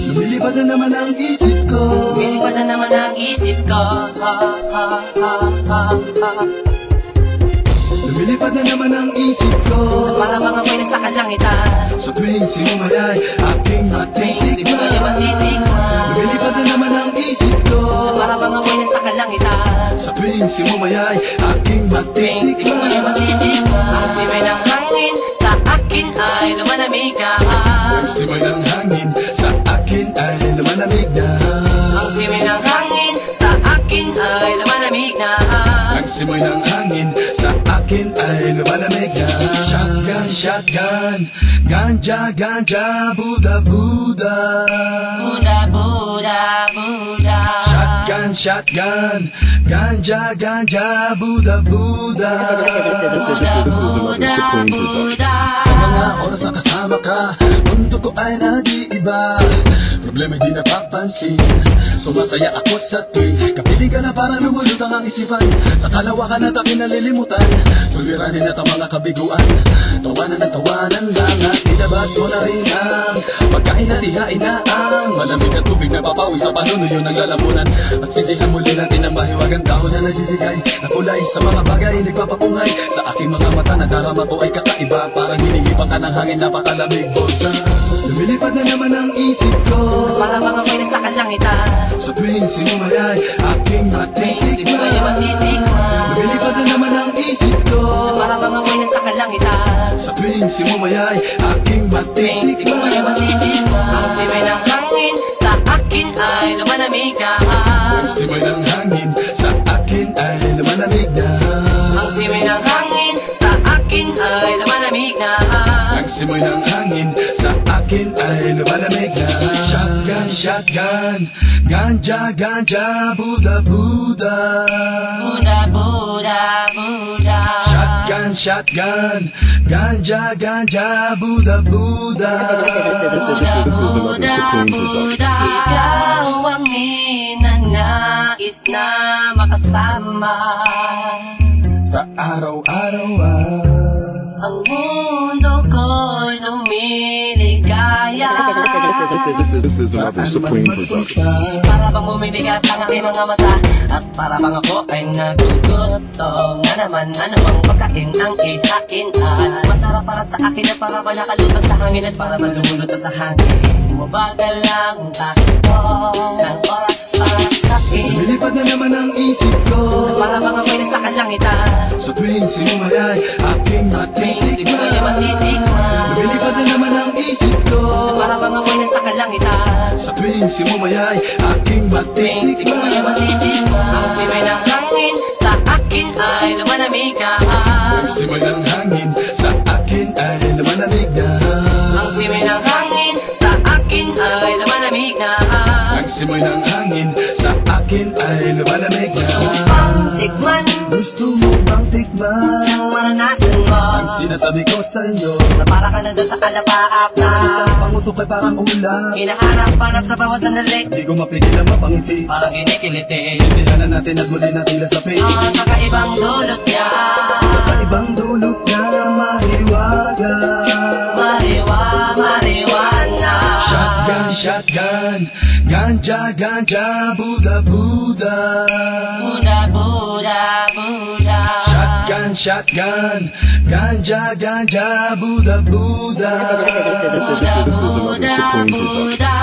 Lumilipad na naman ang isip ko. Lumilipad na naman ang isip ko. Lumilipad na naman ang isip ko. Para mga may nasa kalangitan. Sa tuwing sinumayay aking matitikman. Lumilipad na naman ang isip ko. Para mga may nasa kalangitan. Sa tuwing sinumayay aking matitikman. Ang simay ng hangin sa akin ay lumalamig na. Ang simay ng hangin sa akin ay lumalamig na. Ang simay ng hangin sa akin ay lumalamig na. Ang simoy ng hangin sa akin ay lumalamig na. Shotgun, shotgun, ganja, ganja, Buddha, Buddha. Buddha, Buddha, Buddha. Shotgun, shotgun, ganja, ganja, Buddha, Buddha. Buddha, Buddha, Buddha. Sa mga oras na kasama ka, mundo ko ay nag-iiba. Problema di napapansin. Sumasaya ako sa tuwing kapiling ka na para lumulutang ang isipan. Sa kalawakan at aking nalilimutan, suliranin at ang mga kabiguan. Tawanan ng tawanan lang at ilabas mo na rin ang pagkain at ihain na ang malamig na tubig na papawi sa panunuyo ng lalamunan. At sindihan muli natin ang mahiwagang dahon na nagbibigay na kulay sa mga bagay nagpapapungay. Sa aking mga mata nadarama ko ay kakaiba. Parang hinihipang ka ng hangin, napakalamig bulsa. Lumilipad na naman ang isip ko. Para mga may nasa kalangitan. Sa tuwing sinumayay aking matitikman. Lumilipad na naman ang isip ko. Para mga may nasa kalangitan. Sa tuwing sinumayay aking matitikman. Ang simay ng hangin sa akin ay lumalamig na. Ang simay ng hangin sa akin ay lumalamig na. Ang simay ng hangin sa akin ay lumalamig na. Ang simoy ng hangin sa akin ay lumalamig na. Shotgun, shotgun, ganja, ganja, Buddha, Buddha. Buddha, Buddha, Buddha. Shotgun, shotgun, ganja, ganja, Buddha, Buddha. Buddha, Buddha, Buddha. Ikaw ang ninanais na makasama. Sa araw-araw Ang mundo ko'y lumiligaya. This is the Level Supreme production. Para bang bumibigat ang aking mga mata, at para bang ako ay nagugutom na naman. Ano bang pagkain ang ihain ay masarap para sa akin at para ba nakaluto sa hangin at para malumuluto sa hangin. Mabagal lang takbo ng oras para sa akin. lumilipad na naman ang isip ko. Para bang ako'y nasa kalangitan. Sa tuwing sinumayay aking matitikman. Lumilipad na naman ang isip ko. Para bang ako'y nasa kalangitan. Sa tuwing sinumayay aking matitikman. Ang simay ng hangin sa akin ay lumalamig na. Ang simoy ng hangin sa akin ay lumalamig na. Ang simay ng hangin sa akin ay lumalamig na. Ang simoy ng hangin sa akin ay lumalamig na. Upang tikman, Gusto mo bang tikman maranasan mo ang sinasabi ko sa'yo? na para ka na doon sa kalapaap na Isang pangusok ay parang ulam. hinahanap-hanap sa bawat sandali. Di ko mapigil na mapangiti. Parang inikiliti Sindihan na natin at muli natin lasapin. ang kakaibang dulot niya. Kakaibang dulot na mahiwaga. Mariwana. Shotgun, shotgun, ganja, ganja, Buddha, Buddha. Buddha, Buddha, Buddha. Shotgun, shotgun, ganja, ganja, Buddha, Buddha. Buddha, Buddha, Buddha.